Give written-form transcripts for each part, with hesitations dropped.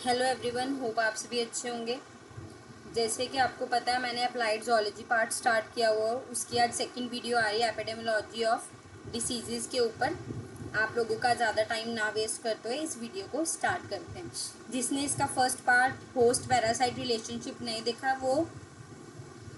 Hello everyone, hope आप सभी अच्छे होंगे। जैसे कि आपको पता है, मैंने अप्लाइड जोलॉजी पार्ट स्टार्ट किया हुआ है। उसकी आज सेकंड वीडियो आ रही है एपिडेमियोलॉजी ऑफ डिसीजेस के ऊपर। आप लोगों का ज़्यादा टाइम ना वेस्ट करते हुए इस वीडियो को स्टार्ट करते हैं। जिसने इसका first part host parasite relationship नहीं देखा, वो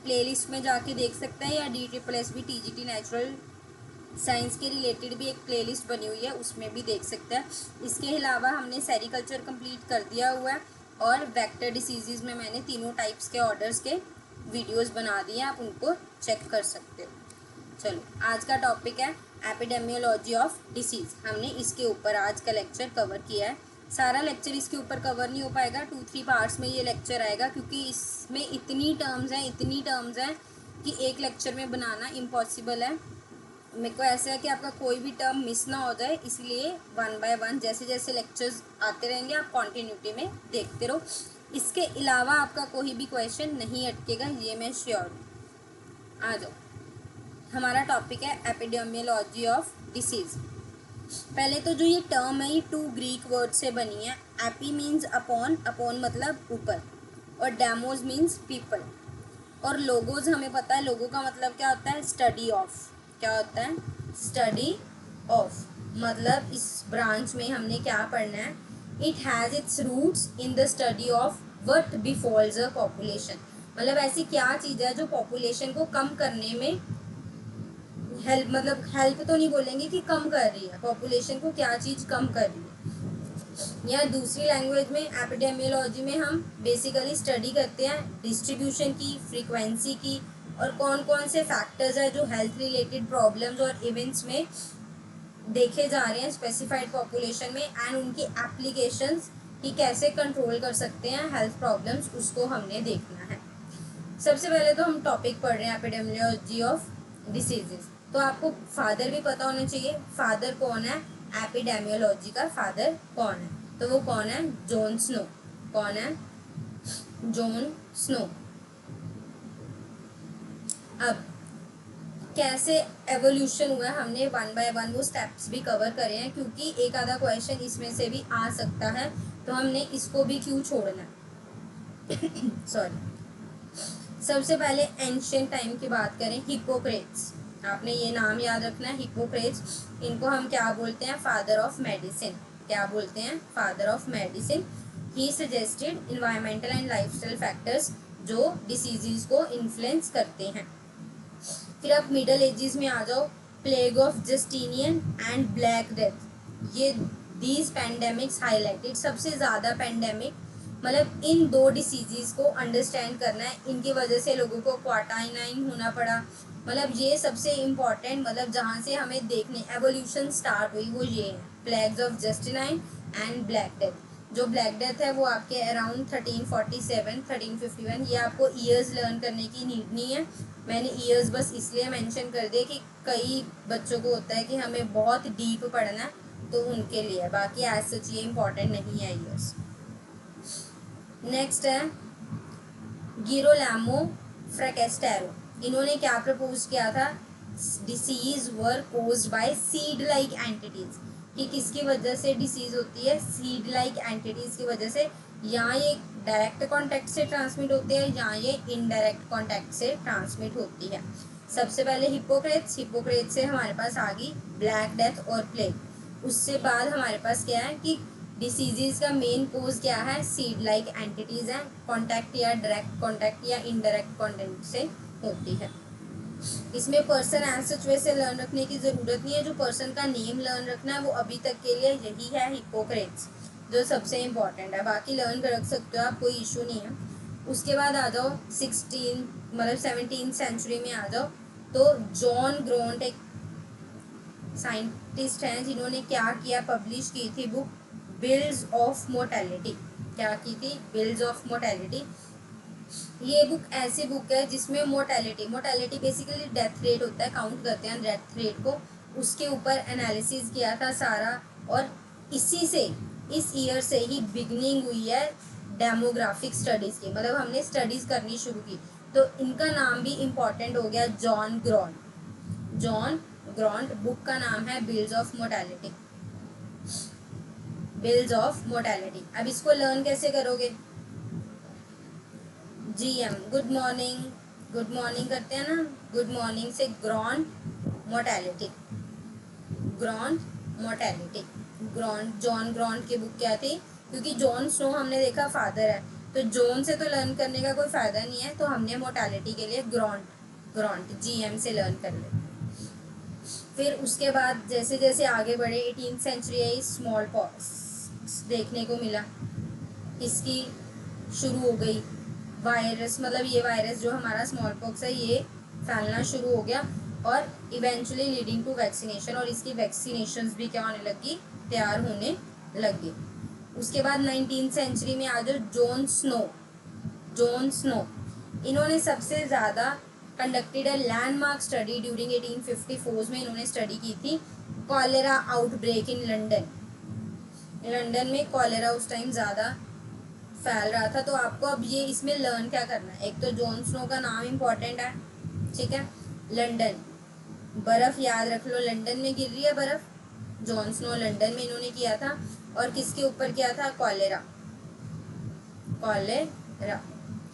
प्लेलिस्ट में जाके देख सकता है, या DSSB TGT नेचुरल साइंस के रिलेटेड भी एक प्लेलिस्ट बनी हुई है, उसमें भी देख सकते हैं। इसके अलावा हमने सेरिकल्चर कंप्लीट कर दिया हुआ है, और वेक्टर डिसीजेज में मैंने तीनों टाइप्स के ऑर्डर्स के वीडियोस बना दिए हैं, आप उनको चेक कर सकते हो। चलो, आज का टॉपिक है एपिडेमियोलॉजी ऑफ डिसीज। हमने इसके ऊपर आज का लेक्चर कवर किया है। सारा लेक्चर इसके ऊपर कवर नहीं हो पाएगा, 2-3 पार्ट्स में ये लेक्चर आएगा, क्योंकि इसमें इतनी टर्म्स हैं कि एक लेक्चर में बनाना इम्पॉसिबल है। मेरे को ऐसा है कि आपका कोई भी टर्म मिस ना हो जाए, इसलिए 1 बाय 1 जैसे जैसे लेक्चर्स आते रहेंगे आप कॉन्टिन्यूटी में देखते रहो। इसके अलावा आपका कोई भी क्वेश्चन नहीं अटकेगा, ये मैं श्योर हूँ। आ जाओ, हमारा टॉपिक है एपिडेमियोलॉजी ऑफ डिसीज। पहले तो जो ये टर्म है, ये 2 ग्रीक वर्ड से बनी है। एपी मीन्स अपॉन, अपॉन मतलब ऊपर, और डेमोज मीन्स पीपल। और लोगोज हमें पता है, लोगों का मतलब क्या होता है, स्टडी ऑफ। क्या होता है, स्टडी ऑफ। मतलब इस ब्रांच में हमने क्या पढ़ना है, it has its roots in the study of what befalls a population. मतलब ऐसी क्या चीज़ है जो पॉपुलेशन को कम करने में हेल्प, मतलब हेल्प तो नहीं बोलेंगे कि कम कर रही है, पॉपुलेशन को क्या चीज़ कम कर रही है। या दूसरी लैंग्वेज में एपिडेमियोलॉजी में हम बेसिकली स्टडी करते हैं डिस्ट्रीब्यूशन की, फ्रीक्वेंसी की, और कौन कौन से फैक्टर्स है जो हेल्थ रिलेटेड प्रॉब्लम्स और इवेंट्स में देखे जा रहे हैं स्पेसिफाइड पॉपुलेशन में, एंड उनकी एप्लीकेशंस कि कैसे कंट्रोल कर सकते हैं हेल्थ प्रॉब्लम्स, उसको हमने देखना है। सबसे पहले तो हम टॉपिक पढ़ रहे हैं एपिडेमियोलॉजी ऑफ डिसीजेस। तो आपको फादर भी पता होना चाहिए, फादर कौन है, एपिडेमियोलॉजी का फादर कौन है। तो वो कौन है, जॉन स्नो। कौन है, जॉन स्नो। अब कैसे एवोल्यूशन हुआ है, हमने 1 बाय 1 वो स्टेप्स भी कवर करे हैं, क्योंकि एक आधा क्वेश्चन इसमें से भी आ सकता है, तो हमने इसको भी क्यों छोड़ना सॉरी। सबसे पहले एंशियंट टाइम की बात करें, हिप्पोक्रेट्स। आपने ये नाम याद रखना है, हिप्पोक्रेट्स। इनको हम क्या बोलते हैं, फादर ऑफ मेडिसिन। क्या बोलते हैं, father of medicine. He suggested environmental and lifestyle factors जो डिसीजेज को इन्फ्लुएंस करते हैं। फिर आप मिडल एजेस में आ जाओ, plague of Justinian and black death. ये दीज पैंडेमिक्स हाईलाइटेड, सबसे ज़्यादा पैंडेमिक, मतलब इन 2 डिसीजेस को अंडरस्टैंड करना है, इनकी वजह से लोगों को क्वारंटाइन होना पड़ा। मतलब ये सबसे इम्पॉर्टेंट, मतलब जहाँ से हमें देखने एवोल्यूशन स्टार्ट हुई वो ये है, plagues of Justinian and black death. जो ब्लैक डेथ है वो आपके अराउंड 1347 1351। ये आपको ईयर्स लर्न करने की नीड नहीं है, मैंने ईयर्स बस इसलिए मेंशन कर दिए कि कई बच्चों को होता है कि हमें बहुत डीप पढ़ना है, तो उनके लिए, बाकी एज सच ये इम्पॉर्टेंट नहीं है ईयर्स। नेक्स्ट है गिरोलामो फ्रैकेस्टेरो। इन्होंने क्या प्रपोज किया था, disease were caused by seed like entities, कि किसकी वजह से डिसीज होती है, सीड लाइक एंटिटीज की वजह से। यहाँ ये डायरेक्ट कांटेक्ट से ट्रांसमिट होते हैं, यहाँ ये इनडायरेक्ट कांटेक्ट से ट्रांसमिट होती है। सबसे पहले हिप्पोक्रेट्स, हिप्पोक्रेट्स से हमारे पास आ गई ब्लैक डेथ और प्लेग। उससे बाद हमारे पास क्या है कि डिसीजेज का मेन कोज क्या है, सीड लाइक एंटिटीज हैं, कांटेक्ट या डायरेक्ट कांटेक्ट या इनडायरेक्ट कांटेक्ट से होती है। इसमें पर्सन एज सच वैसे लर्न रखने की ज़रूरत नहीं है, जो पर्सन का नेम लर्न रखना है वो अभी तक के लिए यही है, हिप्पोक्रेट्स, जो सबसे इम्पॉर्टेंट है। बाकी लर्न कर रख सकते हो आप, कोई इशू नहीं है। उसके बाद आ जाओ 17th सेंचुरी में आ जाओ, तो जॉन ग्रोंट एक साइंटिस्ट हैं जिन्होंने क्या किया, पब्लिश की थी बुक बिल्ड्स ऑफ मोर्टेलिटी। क्या की थी, बिल्ड्स ऑफ मोर्टेलिटी। ये बुक ऐसी बुक है जिसमें मोर्टेलिटी बेसिकली डेथ रेट होता है, काउंट करते हैं डेथ रेट को, उसके ऊपर एनालिसिस किया था सारा। और इसी से, इस ईयर से ही बिगनिंग हुई है डेमोग्राफिक स्टडीज़ की, मतलब हमने स्टडीज़ करनी शुरू की। तो इनका नाम भी इम्पॉर्टेंट हो गया, जॉन ग्रॉन्ट। जॉन ग्रॉन्ट, बुक का नाम है builds of mortality. Bills of mortality. अब इसको लर्न कैसे करोगे? GM good morning, good morning करते हैं ना, गुड मॉर्निंग से ग्रॉन्ड मोर्टेलिटी, ग्रॉन्ड मोर्टेलिटी। ग्रॉन्ड, जॉन ग्रॉन्ड की बुक क्या थी? क्योंकि जॉन स्नो हमने देखा फादर है, तो जॉन से तो लर्न करने का कोई फायदा नहीं है, तो हमने मोर्टेलिटी के लिए ग्रॉन्ड, ग्रॉन्ड GM से लर्न कर ले। फिर उसके बाद जैसे जैसे आगे बढ़े 18th सेंचुरी आई, स्मॉल पॉक्स देखने को मिला, इसकी शुरू हो गई वायरस, मतलब ये वायरस जो हमारा स्मॉल पॉक्स है ये फैलना शुरू हो गया और इवेंचुअली लीडिंग टू वैक्सीनेशन, और इसकी वैक्सीनेशंस भी क्या होने लगी? तैयार होने लगी। उसके बाद 19th सेंचुरी में आ जाओ, जॉन स्नो, जॉन स्नो इन्होंने सबसे ज़्यादा conducted a landmark study during 1854 में इन्होंने स्टडी की थी cholera outbreak in London. London में कॉलेरा उस टाइम ज़्यादा फैल रहा था। तो आपको अब ये इसमें लर्न क्या करना है? एक तो जॉन स्नो का नाम इम्पोर्टेंट है, ठीक है, लंदन, बर्फ़ याद रख लो, लंदन में गिर रही है बर्फ़, जॉन स्नो लंदन में इन्होंने किया था, और किसके ऊपर किया था? कॉलेरा, कॉलेरा,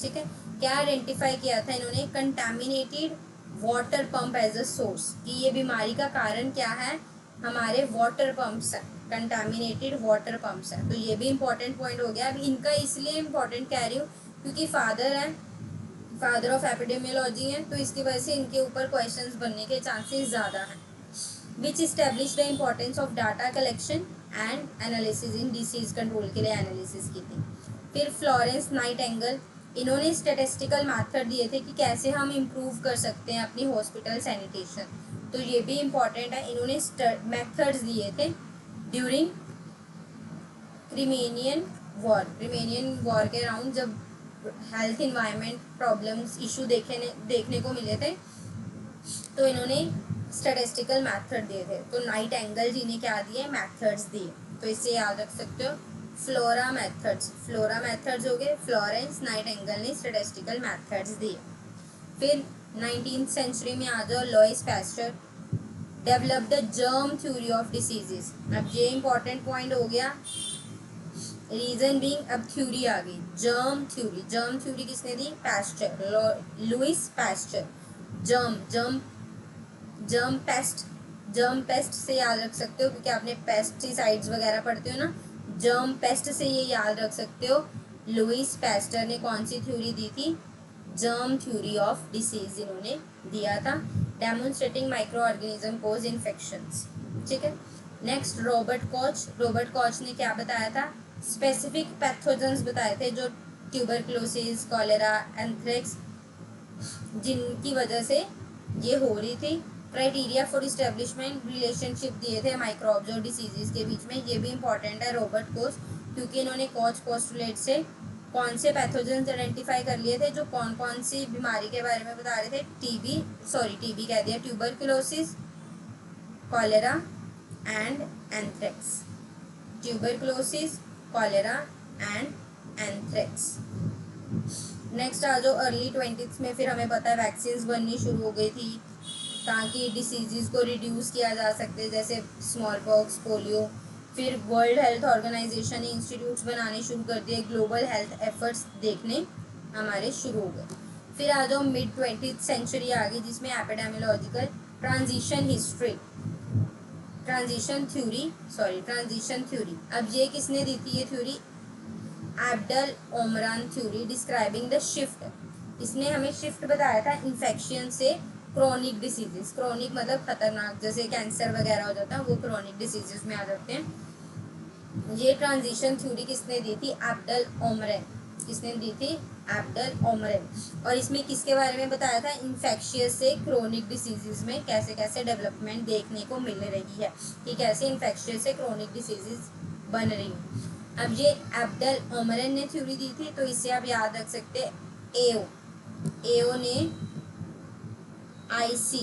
ठीक है। क्या आइडेंटिफाई किया था इन्होंने? Contaminated water pump as a source, कि ये बीमारी का कारण क्या है? हमारे वाटर पंप्स है, कंटामिनेटेड वाटर पंप्स है। तो ये भी इंपॉर्टेंट पॉइंट हो गया। अब इनका इसलिए इंपॉर्टेंट कह रही हूँ क्योंकि फादर है, फादर ऑफ एपिडेमियोलॉजी है, तो इसकी वजह से इनके ऊपर क्वेश्चंस बनने के चांसेस ज़्यादा हैं। Which establish the importance of data collection and analysis in disease control के लिए एनालिसिस की थी। फिर फ्लोरेंस नाइटिंगेल, इन्होंने स्टैटिस्टिकल मेथड दिए थे कि कैसे हम इम्प्रूव कर सकते हैं अपनी हॉस्पिटल सैनिटेशन, तो ये भी इम्पॉर्टेंट है। इन्होंने मेथड्स दिए थे ड्यूरिंग क्रिमीनियन वॉर के अराउंड, जब हेल्थ इन्वायरमेंट प्रॉब्लम्स इशू देखने को मिले थे, तो इन्होंने स्टैटिस्टिकल मेथड दिए थे। तो नाइटिंगेल जी ने क्या दिए? मेथड्स दिए। तो इससे याद रख सकते हो फ्लोरा मेथड्स, फ्लोरा मेथड्स हो गए, फ्लोरेंस नाइटिंगेल ने स्टैटिस्टिकल मेथड्स दिए। फिर 19th सेंचुरी में आ जाओ, Louis Pasteur develop the germ theory of diseases. अब ये इंपॉर्टेंट पॉइंट हो गया, रीजन बीइंग, अब थ्योरी आ गई, जर्म थ्योरी। जर्म थ्योरी किसने दी? Pasteur, Louis Pasteur. Germ, germ, germ pest, germ pest से याद रख सकते हो क्योंकि आपने पेस्टिसाइड्स वगैरह पढ़ते हो ना, जर्म पेस्ट से ये याद रख सकते हो। लुईस पास्चर ने कौन सी थ्योरी दी थी? जर्म थ्योरी ऑफ डिसीज इन्होंने दिया था, डेमोन्स्ट्रेटिंग माइक्रो ऑर्गेनिज्म कोज इन्फेक्शंस, ठीक है। Next Robert Koch, Robert Koch ने क्या बताया था? स्पेसिफिक पैथोजेंस बताए थे जो ट्यूबरक्लोसिस, कॉलेरा, एंथ्रेक्स, जिनकी वजह से ये हो रही थी। क्राइटेरिया फॉर इस्टेब्लिशमेंट, रिलेशनशिप दिए थे माइक्रोब्स और डिसीजेस के बीच में, ये भी इंपॉर्टेंट है रॉबर्ट कोच, क्योंकि इन्होंने कॉच पोस्टुलेट से कौन से पैथोजेंस आइडेंटिफाई कर लिए थे जो कौन कौन सी बीमारी के बारे में बता रहे थे? टीबी कह दिया, tuberculosis, cholera and anthrax, tuberculosis, cholera and anthrax. Next आ जाओ अर्ली 20th में, फिर हमें पता है वैक्सीन्स बननी शुरू हो गई थी ताकि डिसीज़ को रिड्यूस किया जा सकते, जैसे स्मॉल पॉक्स, पोलियो। फिर वर्ल्ड हेल्थ ऑर्गेनाइजेशन ने इंस्टीट्यूट्स बनाने शुरू कर दिए, ग्लोबल हेल्थ एफर्ट्स देखने हमारे शुरू हो गए। फिर आ जाओ मिड 20th सेंचुरी आ गई जिसमें epidemiological transition history, transition theory. अब ये किसने दी थी ये theory? Abdel Omran theory describing the shift. इसने हमें शिफ्ट बताया था इन्फेक्शन से क्रोनिक डिसीजेस, क्रोनिक मतलब खतरनाक, जैसे कैंसर वगैरह हो जाता है वो क्रोनिक डिसीजेस में आ जाते हैं। ये ट्रांजिशन थ्योरी किसने दी थी? एब्डल ओमरान, किसने दी थी? एब्डल ओमरान। और इसमें किसके बारे में बताया था? इन्फेक्शियस से क्रोनिक डिसीजेस में कैसे कैसे डेवलपमेंट देखने को मिल रही है, कि कैसे इन्फेक्शियस से क्रोनिक डिसीजेस बन रही है। अब ये एब्डल ओमरान ने थ्योरी दी थी, तो इससे आप याद रख सकते हैं एओ ने आईसी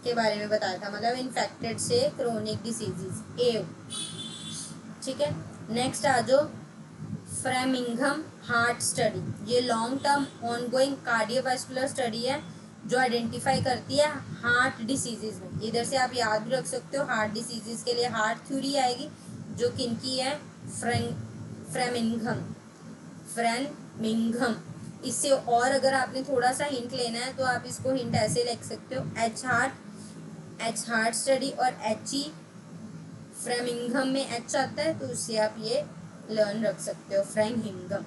के बारे में बताया था, मतलब इन्फेक्टेड से क्रोनिक डिसीजेस, एओ, ठीक है। नेक्स्ट आ जाओ फ्रेमिंघम हार्ट स्टडी, ये long term ongoing cardiovascular study है जो आइडेंटिफाई करती है हार्ट डिसीजेज में। इधर से आप याद भी रख सकते हो, हार्ट डिसीजेज के लिए हार्ट थ्योरी आएगी, जो किनकी है, फ्रेमिंघम, फ्रेमिंघम। इससे और अगर आपने थोड़ा सा हिंट लेना है तो आप इसको हिंट ऐसे लिख सकते हो, एच हार्ट स्टडी और एच ई, फ्रेमिंघम में एच आता है तो उससे आप ये लर्न रख सकते हो, फ्रेमिंघम।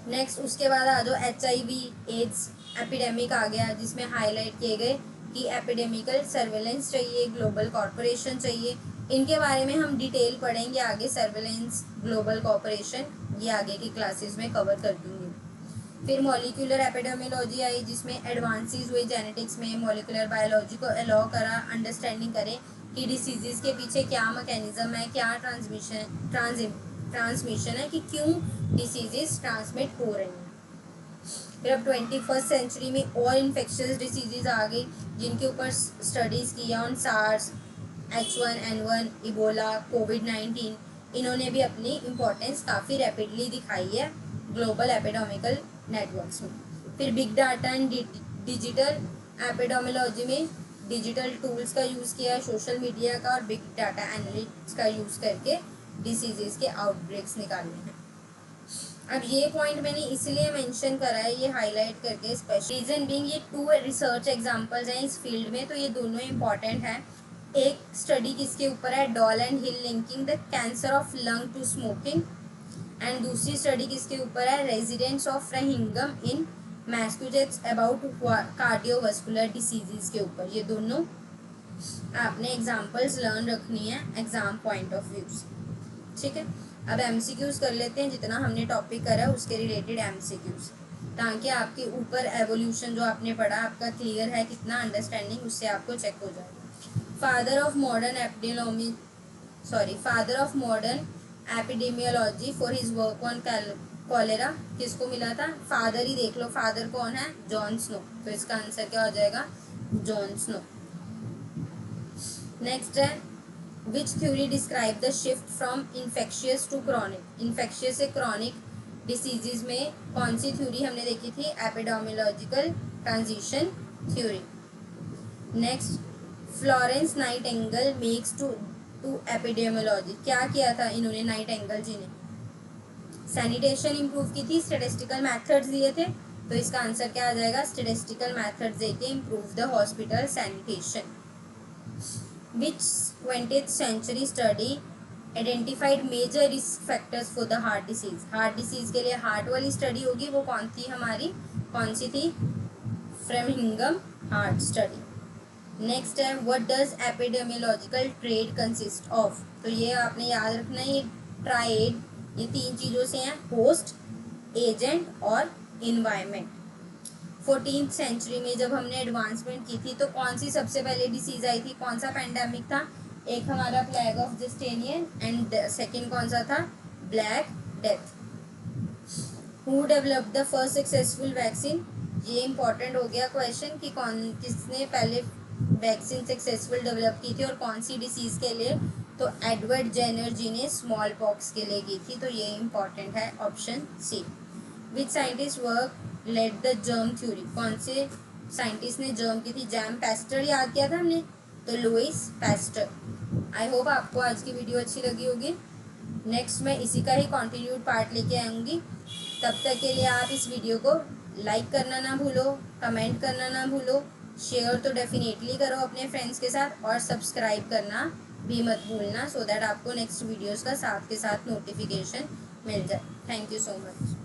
नेक्स्ट उसके बाद आ जाओ HIV एड्स एपिडेमिक आ गया, जिसमें हाईलाइट किए गए कि एपिडेमिकल सर्वेलेंस चाहिए, ग्लोबल कॉर्पोरेशन चाहिए। इनके बारे में हम डिटेल पढ़ेंगे आगे, सर्वेलेंस, ग्लोबल कॉर्पोरेशन, ये आगे की क्लासेस में कवर कर दूंगी। फिर मॉलिक्यूलर एपिडेमियोलॉजी आई, जिसमें एडवांसेस हुए जेनेटिक्स में, मॉलिक्यूलर बायोलॉजी को अलाउ करा, अंडरस्टैंडिंग करें कि डिसीजेस के पीछे क्या मैकेनिज्म है, क्या ट्रांसमिशन है, कि क्यों डिसीजेस ट्रांसमिट हो रही हैं। फिर अब 21st सेंचुरी में और इन्फेक्शियस डिसीजेज आ गई, जिनके ऊपर स्टडीज़ किया, ऑन सार्स, H1N1, इबोला, कोविड-19। इन्होंने भी अपनी इम्पोर्टेंस काफ़ी रैपिडली दिखाई है ग्लोबल एपिडेमिकल नेटवर्क्स में। फिर big data and digital epidemiology में डिजिटल टूल्स का यूज़ किया है, सोशल मीडिया का और बिग डाटा एनालिटिक्स का यूज़ करके डिसीजेस के आउटब्रेक्स निकालने हैं। अब ये पॉइंट मैंने इसलिए मेंशन करा है, ये हाईलाइट करके स्पेशल, रीजन बीइंग ये 2 रिसर्च एग्जांपल्स हैं इस फील्ड में, तो ये दोनों इंपॉर्टेंट हैं। एक स्टडी किसके ऊपर है, Doll and Hill linking the cancer of lung to smoking, and दूसरी स्टडी किसके ऊपर है, residents of Framingham in Massachusetts about cardiovascular diseases के ऊपर। ये दोनों आपने एग्जांपल्स लर्न रखनी है एग्जाम पॉइंट ऑफ व्यू से, ठीक है। अब MCQs कर लेते हैं, जितना हमने टॉपिक करा उसके रिलेटेड MCQs, ताकि आपके ऊपर एवोल्यूशन जो आपने पढ़ा आपका क्लियर है कितना अंडरस्टैंडिंग, उससे आपको चेक हो जाएगा। Father of modern epidemiology for his work on cholera, किसको मिला था, फादर ही देख लो, फादर कौन है, जॉन स्नो, तो इसका आंसर क्या हो जाएगा, जॉन स्नो। नेक्स्ट है, which theory describe the shift from infectious to chronic, infectious से क्रॉनिक डिसीजेज में कौन सी थ्योरी हमने देखी थी, epidemiological transition theory. Next, Florence Nightingale makes to epidemiology, क्या किया था इन्होंने, नाइटिंगेल जी ने सैनिटेशन इंप्रूव की थी, स्टैटिस्टिकल मेथड्स दिए थे, तो इसका आंसर क्या आ जाएगा, स्टैटिस्टिकल मेथड्स देके improve the hospital sanitation. Which 20th century study identified major risk factors for the heart disease, heart disease के लिए हार्ट वाली स्टडी होगी, वो कौन थी हमारी, कौन सी थी, फ्रेमिंघम हार्ट स्टडी। नेक्स्ट है, what does epidemiological triad consist of, तो ये आपने याद रखना है, ये ट्राइड, ये 3 चीज़ों से हैं, होस्ट, एजेंट और इन्वायरमेंट। 14th सेंचुरी में जब हमने एडवांसमेंट की थी तो कौन सी सबसे पहले डिसीज आई थी, कौन सा पैंडेमिक था, एक हमारा प्लेग ऑफ जस्टेनियन एंड सेकंड कौन सा था, black death. Who developed the first successful vaccine, ये इंपॉर्टेंट हो गया क्वेश्चन कि किसने पहले वैक्सीन सक्सेसफुल डेवलप की थी और कौन सी डिसीज के लिए, तो एडवर्ड जेनर जी ने स्मॉल पॉक्स के लिए की थी, तो ये इंपॉर्टेंट है option C. Which scientist work let the germ theory, कौन से साइंटिस्ट ने जर्म की थी, जैम पैस्टर याद किया था हमने, तो लुइस पैस्टर। आई होप आपको आज की वीडियो अच्छी लगी होगी। नेक्स्ट मैं इसी का ही कंटिन्यूड पार्ट लेके आऊँगी, तब तक के लिए आप इस वीडियो को लाइक करना ना भूलो, कमेंट करना ना भूलो, शेयर तो डेफिनेटली करो अपने फ्रेंड्स के साथ, और सब्सक्राइब करना भी मत भूलना, सो दैट आपको नेक्स्ट वीडियोज़ का साथ के साथ नोटिफिकेशन मिल जाए। Thank you so much.